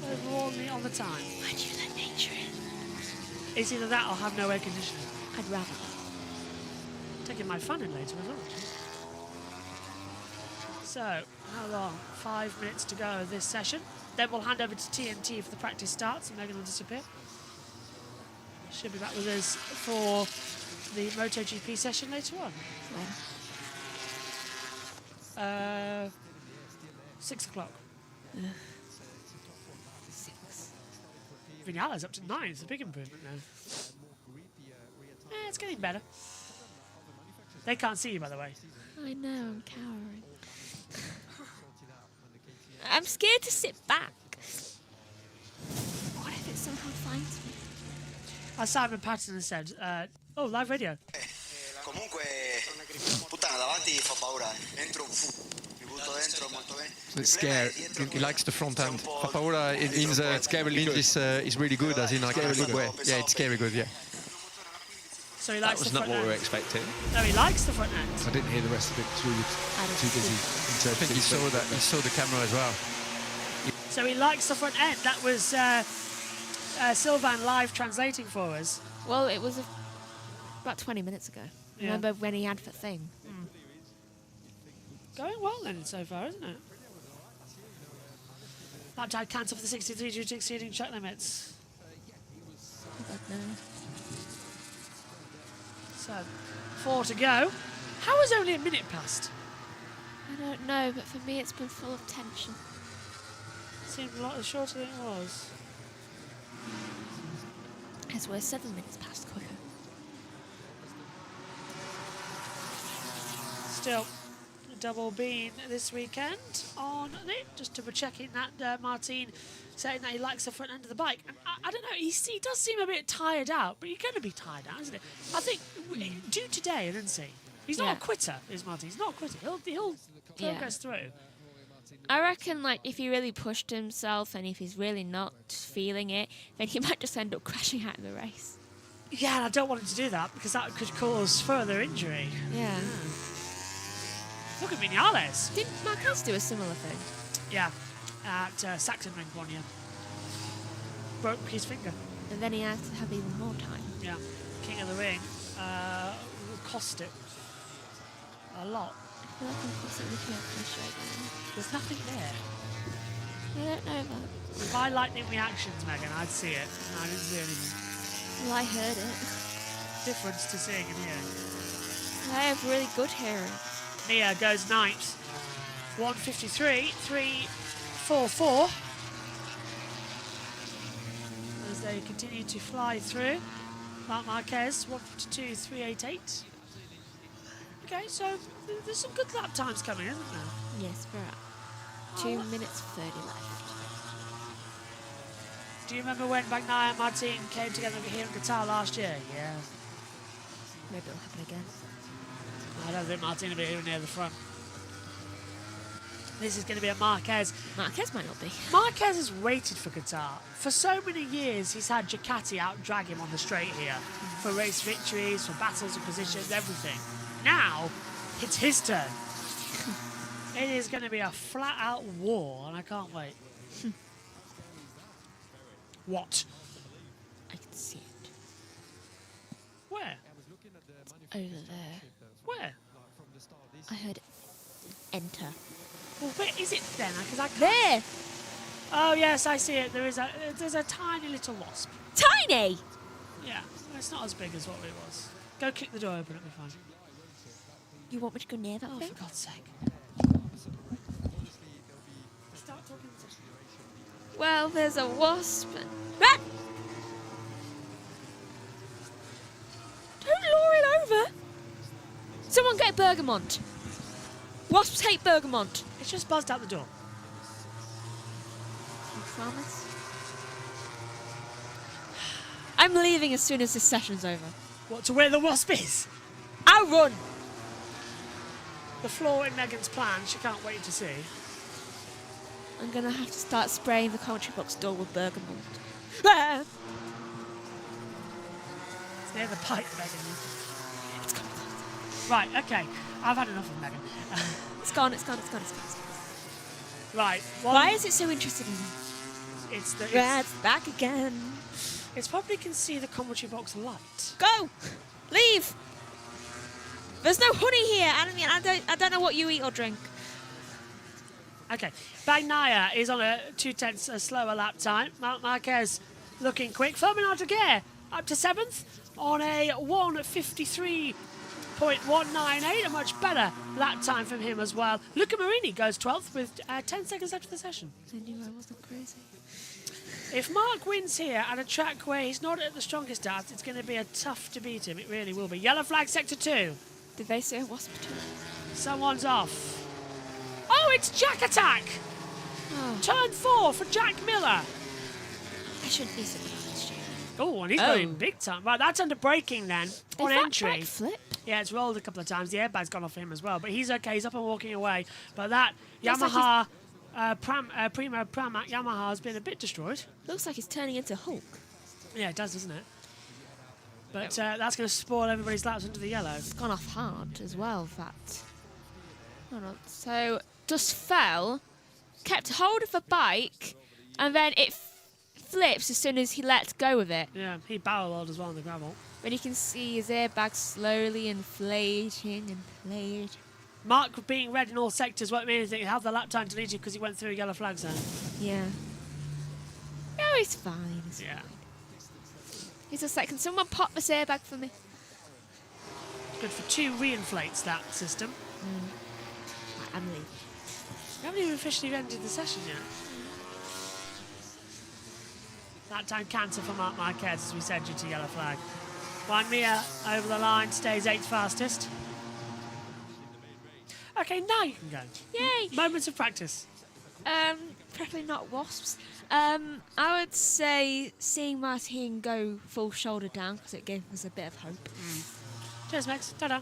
overall on the time. Why do you let nature in? It's either that or have no air conditioning. I'd rather. Taking my fan in later as well. So, how long? 5 minutes to go of this session. Then we'll hand over to TNT for the practice starts and Megan will disappear. She'll be back with us for the MotoGP session later on. When? 6 o'clock. 6. Vinales up to 9. It's a big improvement now. It's getting better. They can't see you, by the way. I know, I'm cowering. I'm scared to sit back. What if it somehow finds me? As Simon Patterson said, live radio. Comunque, puttana, davanti fa paura. Entro, mi butto dentro molto bene. It's scary. He likes the front end. Papaola is really good, as in like a good way. Yeah, it's scary good. Yeah. So he That likes was the not front what we were end. expecting. No, he likes the front end. I didn't hear the rest of it. Too busy. I think he saw that. He saw the camera as well. So he likes the front end. That was Sylvain live translating for us. Well, it was about 20 minutes ago. Yeah. Remember when he had the thing? Going well then so far, isn't it? Lap time cancelled for the 63 due to exceeding track limits. I don't know. So, 4 to go. How is only a minute past? I don't know, but for me it's been full of tension. Seemed a lot shorter than it was. As we're 7 minutes past quicker. Still, a double bean this weekend on it. Just double checking that Martin saying that he likes the front end of the bike. And I don't know, he does seem a bit tired out, but you're going to be tired out, isn't it? I think, do today, didn't he? He's not a quitter, is Martin. He's not a quitter. He'll progress through. I reckon, like, if he really pushed himself and if he's really not feeling it, then he might just end up crashing out of the race. Yeah, and I don't want him to do that because that could cause further injury. Yeah. Look at Vinales. Didn't Marquez do a similar thing? Yeah, at Saxon Ring 1 year. Broke his finger. And then he had to have even more time. Yeah, King of the Ring will cost it a lot. I feel like I'm constantly looking at the show again. There's nothing there. I don't know that. If I lightning reactions, Megan, I'd see it. I didn't see anything. Well, I heard it. Difference to seeing and hearing. I have really good hearing. Nia goes 9th. 1:53, 3:44. As they continue to fly through. Marc Marquez, 1:52, 3:88. Okay, so there's some good lap times coming, isn't there? Yes, we're at 2 minutes 30 left. Do you remember when Bagnaia and Martin came together here in Qatar last year? Yeah. Maybe it'll happen again. I don't think Martin will be here near the front. This is going to be a Marquez. Marquez might not be. Marquez has waited for Qatar. For so many years, he's had Ducati out-drag him on the straight here. For race victories, for battles of positions, everything. Now, it's his turn. It is going to be a flat-out war, and I can't wait. What? I can see it. Where? Over there. Where? I heard enter. Well, where is it then? Because I can't... There! Oh, yes, I see it. There's a tiny little wasp. Tiny! Yeah, it's not as big as what it was. Go kick the door open, it'll be fine. You want me to go near that Oh, thing? for God's sake. Start talking to... Well, there's a wasp. Ah! Don't lure it over. Someone get Bergamot. Wasps hate Bergamot. It's just buzzed out the door. You promise? I'm leaving as soon as this session's over. What, to where the wasp is? I'll run. The flaw in Megan's plan, she can't wait to see. I'm going to have to start spraying the commentary box door with Bergamot. Ah! It's near the pipe, Megan. It's gone. Right, okay. I've had enough of Megan. It's gone, it's gone, it's gone, it's gone. Right. Why is it so interested in me? It's the... It's back again. It's probably can see the commentary box light. Go! Leave! There's no honey here. I don't know what you eat or drink. Okay. Bagnaia is on a 2/10 slower lap time. Marc Marquez looking quick. Fermin Aldeguer up to 7th on a 1:53.198. A much better lap time from him as well. Luca Marini goes 12th with 10 seconds left of the session. I knew I wasn't crazy. If Mark wins here at a track where he's not at the strongest start, it's going to be a tough to beat him. It really will be. Yellow flag, sector 2. Did they say a wasp too? Someone's off. Oh, it's Jack Attack. Oh, Turn 4 for Jack Miller. I shouldn't be surprised. Oh, and he's going big time. Right, that's under braking then on Did entry. that flip? Yeah, it's rolled a couple of times. The airbag's gone off him as well, but he's okay. He's up and walking away. But that Looks like Yamaha Primo Pramac Yamaha has been a bit destroyed. Looks like he's turning into Hulk. Yeah, it does, doesn't it? But that's going to spoil everybody's laps into the yellow. It's gone off hard as well, that. Hold on. So, just fell, kept hold of the bike, and then it flips as soon as he lets go of it. Yeah, he barrel rolled as well on the gravel. But you can see his airbag slowly inflating and inflating. Mark being red in all sectors won't mean anything. He'll have the lap time deleted because he went through a yellow flag zone. Yeah. Oh, he's fine. He's Yeah. fine. He's just like, can someone pop this airbag for me? Good for 2 reinflates, that system. Right, I'm leaving. We haven't even officially ended the session yet. That time cancer for Mark Marquez, as we said, due to yellow flag. Juan Mir over the line, stays 8th fastest. Okay, now you can go. Yay! Moments of practice. Preferably not wasps. I would say seeing Martin go full shoulder down because it gave us a bit of hope. Cheers, Max. Ta-da.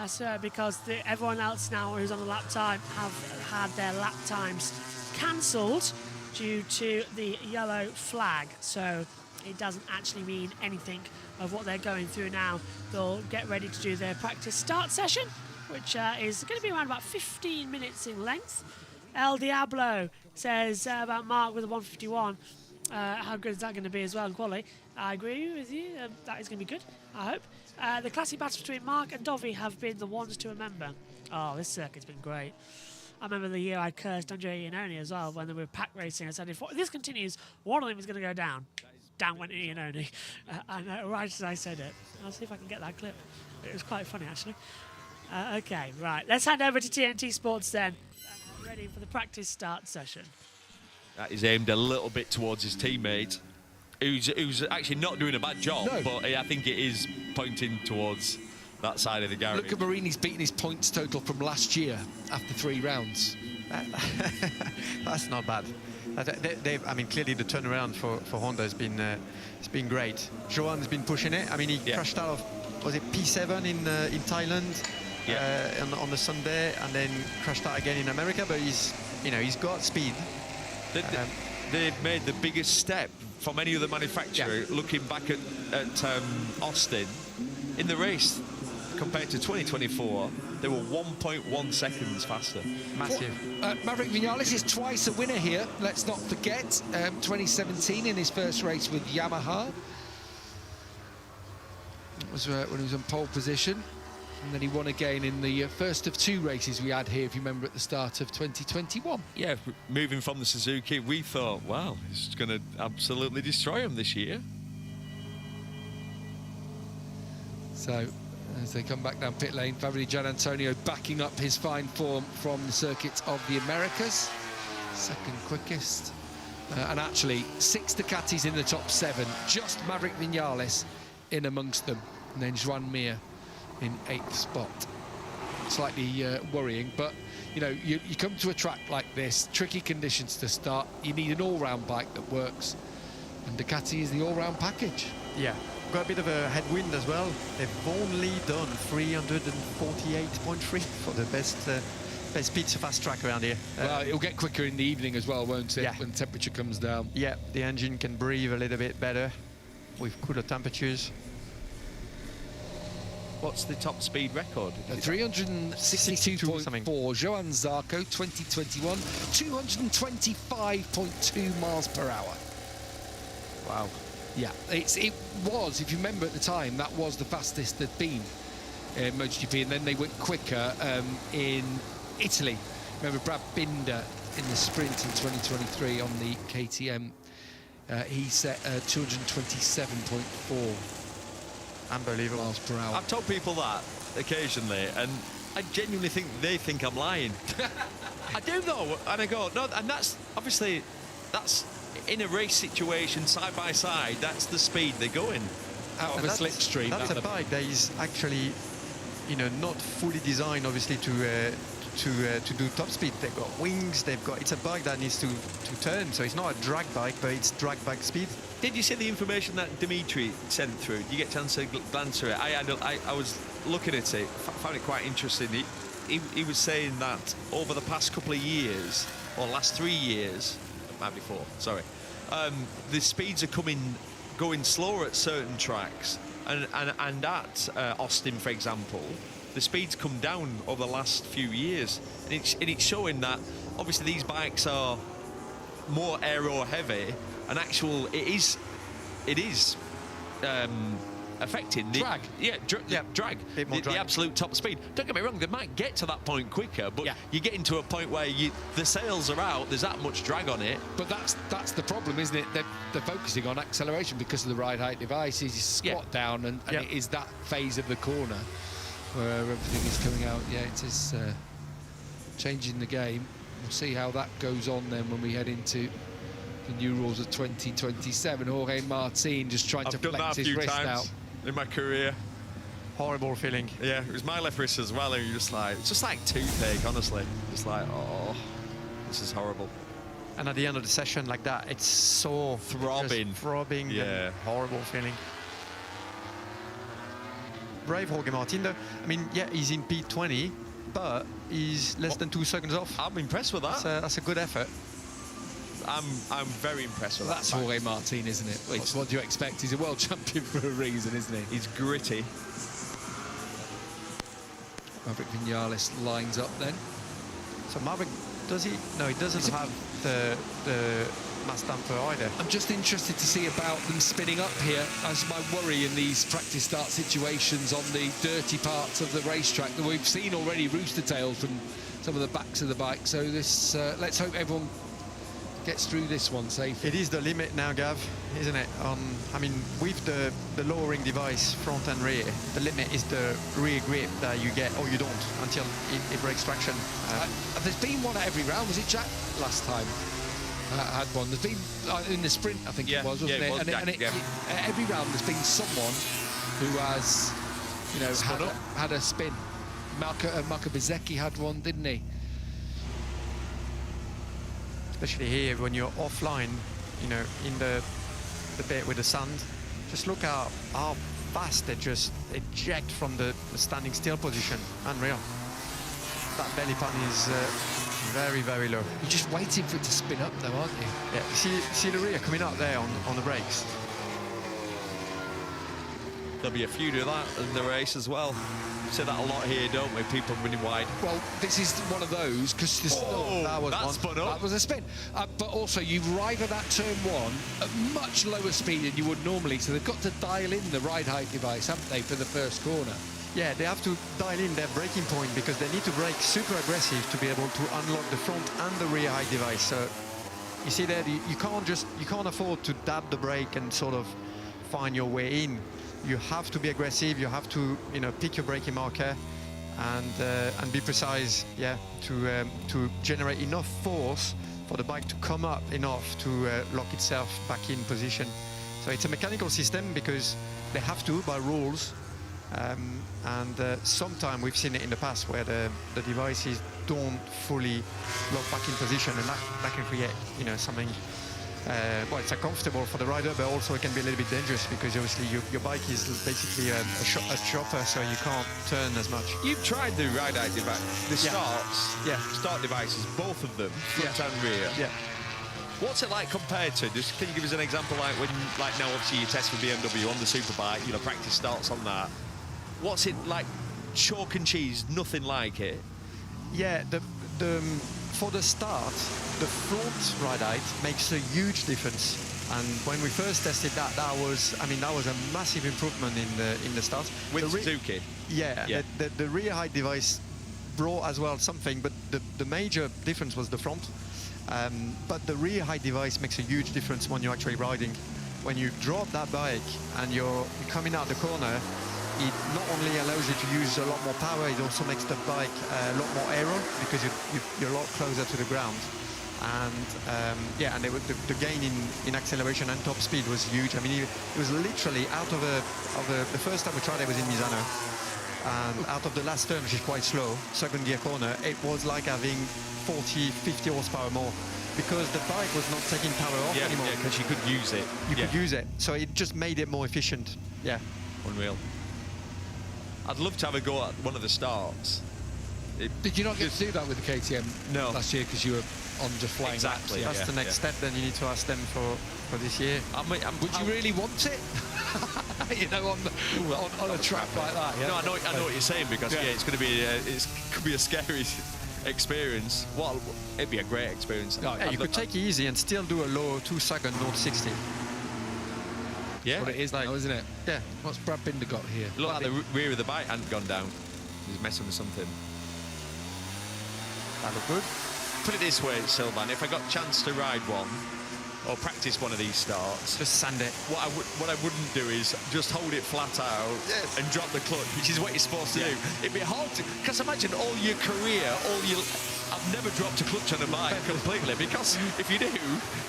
So because everyone else now who's on the lap time have had their lap times cancelled due to the yellow flag. So it doesn't actually mean anything of what they're going through now. They'll get ready to do their practice start session, which is going to be around about 15 minutes in length. El Diablo says about Mark with a 151. How good is that going to be as well in quali? I agree with you. That is going to be good, I hope. The classic battles between Mark and Dovi have been the ones to remember. Oh, this circuit's been great. I remember the year I cursed Andre Iannone as well when they were pack racing. I said, if this continues, one of them is going to go down. Down went Iannone. And right as I said it. I'll see if I can get that clip. It was quite funny, actually. Okay, right. Let's hand over to TNT Sports then. Ready for the practice start session. That is aimed a little bit towards his teammate, who's actually not doing a bad job, but I think it is pointing towards that side of the garage. Look at Marini's beating his points total from last year after 3 rounds. That's not bad. I mean, clearly the turnaround for Honda has been it's been great. Johan's been pushing it. I mean, he crashed out of, was it P7 in Thailand on the Sunday, and then crashed out again in America. But he's got speed. They've made the biggest step from any other manufacturer looking back at Austin in the race compared to 2024. They were 1.1 seconds faster. Massive. Maverick Vinales is twice a winner here. Let's not forget 2017 in his first race with Yamaha. That was when he was in pole position. And then he won again in the first of 2 races we had here, if you remember, at the start of 2021. Yeah, moving from the Suzuki, we thought, wow, it's going to absolutely destroy him this year. So, as they come back down pit lane, Fabio Gian Antonio backing up his fine form from the circuits of the Americas. Second quickest. And actually, 6 Ducatis in the top 7. Just Maverick Vinales in amongst them. And then Joan Mir in 8th spot. Slightly worrying, but you come to a track like this, tricky conditions to start, you need an all-round bike that works, and Ducati is the all-round package. Yeah, got a bit of a headwind as well. They've only done 348.3 for the best speed to fast track around here. Well, it'll get quicker in the evening as well, won't it, Yeah. when the temperature comes down. Yeah, the engine can breathe a little bit better with cooler temperatures. What's the top speed record? 362.4. Johan Zarco, 2021, 225.2 miles per hour. Wow. Yeah, it was, if you remember at the time, that was the fastest there'd been in MotoGP, and then they went quicker in Italy. Remember Brad Binder in the sprint in 2023 on the KTM, he set 227.4. Unbelievable. miles per hour. I've told people that occasionally, and I genuinely think they think I'm lying. I do though, and I go, no, and that's obviously, that's in a race situation, side by side, that's the speed they're going. Out of a slipstream. That's a bike that is actually, not fully designed, obviously, to do top speed. They've got wings. It's a bike that needs to turn. So it's not a drag bike, but it's drag bike speed. Did you see the information that Dimitri sent through? Did you get a chance to glance through it? I was looking at it, found it quite interesting. he was saying that over the past couple of years, or last 3 years, it might be 4, sorry, the speeds are going slower at certain tracks, and at Austin, for example, the speeds come down over the last few years, and it's showing that obviously these bikes are more aero heavy, and it is affecting the drag. Drag. Bit more The drag. absolute top speed. Don't get me wrong, they might get to that point quicker, but Yeah. you're getting to a point where the sails are out, there's that much drag on it. But that's the problem, isn't it? They're focusing on acceleration because of the ride height device. You squat down, and it is that phase of the corner where everything is coming out. Yeah, it is changing the game. We'll see how that goes on then when we head into the new rules of 2027. Jorge Martin just trying to I've done flex that a his few wrist times out. in my career. Horrible feeling. Yeah, it was my left wrist as well, and you're just like, it's just like toothache, honestly. Just like, oh, this is horrible. And at the end of the session like that, it's so Throbbing. just throbbing. Yeah. And horrible feeling. Brave Jorge Martin though. I mean, yeah, he's in P20, but he's less than 2 seconds off. I'm impressed with that. That's a good effort. I'm very impressed with That's that. Jorge Martin, isn't it? What do you expect? He's a world champion for a reason, isn't he? He's gritty. Maverick Vinales lines up then. So Maverick, does he? No, he doesn't have the mass damper either. I'm just interested to see about them spinning up here, as my worry in these practice start situations on the dirty parts of the racetrack that we've seen already rooster tails from some of the backs of the bike. So this, let's hope everyone gets through this one safely. It is the limit now, Gav, isn't it? I mean, with the lowering device, front and rear, the limit is the rear grip that you get, or you don't, until it breaks traction. There's been one at every round. Was it Jack last time? Had one. There's been in the sprint, I think Yeah, it was, wasn't yeah, it it? was And, Jack, at every round, there's been someone who has, you know, had a spin. Marco Bezzecchi had one, didn't he? Especially here when you're offline, you know, in the bit with the sand. Just look how fast they just eject from the standing still position. Unreal. That belly pan is very, very low. You're just waiting for it to spin up, though, aren't you? Yeah, you see the rear coming up there on the brakes. There'll be a few do that in the race as well. We say that a lot here, don't we? People running wide. Well, this is one of those, because That spun up. That was a spin. But also, you arrive at that turn 1 at much lower speed than you would normally, so they've got to dial in the ride height device, haven't they, for the first corner? Yeah, they have to dial in their braking point because they need to brake super aggressive to be able to unlock the front and the rear height device. So you see there, you can't afford to dab the brake and sort of find your way in. You have to be aggressive. You have to, you know, pick your braking marker and be precise. Yeah, to generate enough force for the bike to come up enough to lock itself back in position. So it's a mechanical system because they have to by rules. Sometimes we've seen it in the past where the devices don't fully lock back in position, and that can create, you know, something. Well, it's uncomfortable for the rider, but also it can be a little bit dangerous because obviously your bike is basically a chopper, so you can't turn as much. You've tried the ride height device, the start devices, both of them, front and rear. Yeah. What's it like compared to? Just can you give us an example, like when, like now, obviously you test for BMW on the superbike, you know, practice starts on that. What's it like? Chalk and cheese, nothing like it. Yeah, for the start, the front ride height makes a huge difference. And when we first tested that was a massive improvement in the start. With Suzuki. Yeah. The rear height device brought as well something, but the major difference was the front. But the rear height device makes a huge difference when you're actually riding. When you drop that bike and you're coming out the corner, it not only allows you to use a lot more power, it also makes the bike a lot more aero because you're a lot closer to the ground. And the gain in acceleration and top speed was huge. I mean, it was literally out of the first time we tried it was in Misano, and out of the last turn, which is quite slow, second gear corner, it was like having 40, 50 horsepower more because the bike was not taking power off anymore. Yeah, because you could use it. You could use it, so it just made it more efficient. Yeah. Unreal. I'd love to have a go at one of the starts. Did you not get to do that with the KTM No. last year because you were on just flying Exactly. laps? That's the next step. Then you need to ask them for this year. Would you really want it? You know, on a track like that. Yeah? No, I know what you're saying, because it's going to be it could be a scary experience. Well, it'd be a great experience. Yeah, you could take it easy and still do a low 2-second 0-60. Yeah, What it is now, isn't it? Yeah. What's Brad Binder got here? Look like the rear of the bike hadn't gone down. He's messing with something. That look good. Put it this way, Sylvan, if I got a chance to ride one or practice one of these starts, Just sand it. what I wouldn't do is just hold it flat out and drop the clutch, which is what you're supposed to do. It'd be hard to, because imagine all your career, I've never dropped a clutch on a bike completely, because if you do,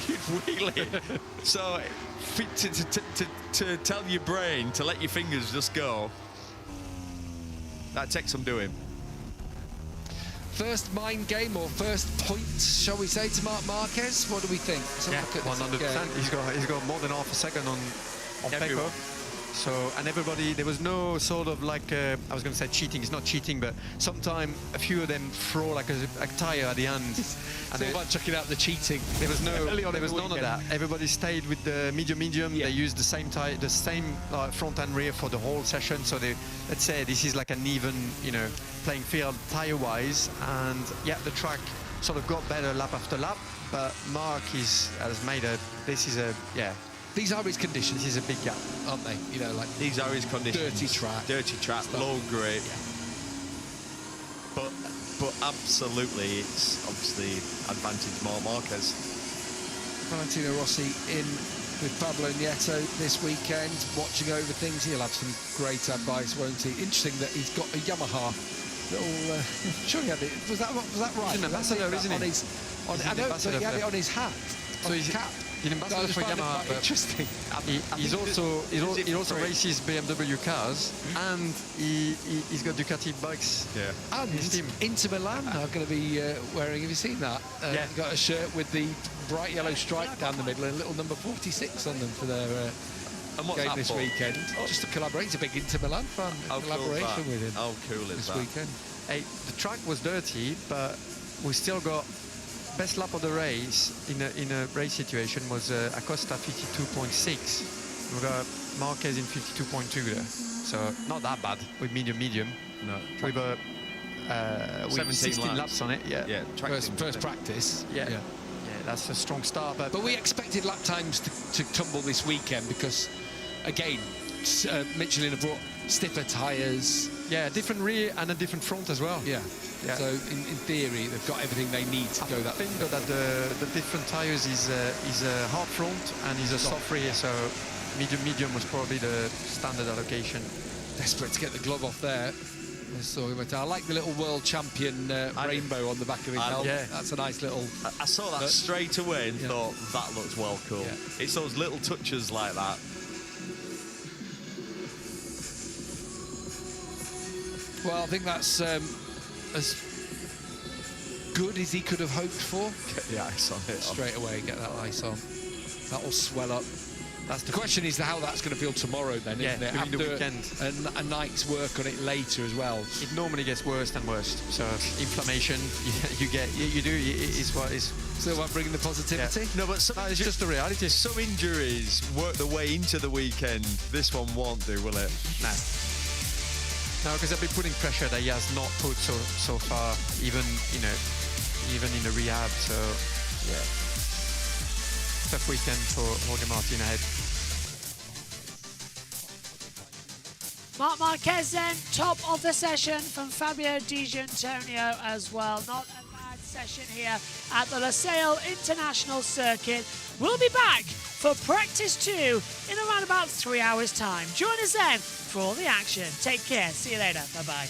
you'd wheel it. So to tell your brain to let your fingers just go, that takes some doing. First mind game or first points, shall we say, to Marc Marquez? What do we think? So Yeah, look at this 100%. He's got more than half a second on paper. So, and everybody, there was no sort of like, I was going to say cheating. It's not cheating, but sometimes a few of them throw like a tyre at the end. And they're about chucking out the cheating. There was none of that. Everybody stayed with the medium. Yeah. They used the same tyre, the same front and rear for the whole session. So let's say this is like an even, playing field tyre-wise. And yeah, the track sort of got better lap after lap. But Marc has made These are his conditions. This is a big gap, aren't they? Like These are his conditions. Dirty track. Low grade. But absolutely, it's obviously advantage Marc Marquez. Valentino Rossi in with Pablo Nieto this weekend, watching over things. He'll have some great advice, won't he? Interesting that he's got a Yamaha little. Sure, he had it. Was that right? He's an ambassador, isn't he? I know, but he had it on his hat. So on his cap. He's an ambassador for Yamaha, but interesting. He also races BMW cars, and he's got Ducati bikes. Yeah. And his team. Inter Milan are going to be wearing. Have you seen that? Yeah. Got a shirt with the bright yellow stripe down the middle and a little number 46 on them for their game this weekend. Just to collaborate. He's a big Inter Milan fan. Collaboration with him. How cool is this that? weekend. Hey, the track was dirty, but we still got best lap of the race in a race situation was Acosta 52.6. We got Marquez in 52.2 there, so not that bad with medium. No. With 16 laps on it. Yeah. First practice. Yeah, that's a strong start. But we expected lap times to tumble this weekend because, again, Michelin have brought stiffer tyres. Yeah, a different rear and a different front as well. Yeah. So in theory, they've got everything they need to go that. I think that the different tyres is a hard front and is a soft rear. So medium was probably the standard allocation. Desperate to get the glove off there. I like the little world champion rainbow on the back of his helmet. Yeah. That's a nice little. I saw that straight away and thought that looks well cool. Yeah. It's those little touches like that. Well, I think that's as good as he could have hoped for. Get the ice on it. Straight away, get that ice on. That will swell up. That's the question is how that's going to feel tomorrow then, isn't it? During the weekend. A night's work on it later as well. It normally gets worse and worse. So inflammation, is what is. So I'm bringing the positivity. Yeah. No, but it's just the reality. Some injuries work their way into the weekend. This one won't do, will it? No. No, because they've been putting pressure that he has not put so far, even in the rehab. So yeah, tough weekend for Jorge Martin ahead. Marc Marquez then, top of the session from Fabio Di Gianantonio as well. Not a bad session here at the Losail International Circuit. We'll be back for practice 2 in around about 3 hours' time. Join us then for all the action. Take care. See you later. Bye-bye.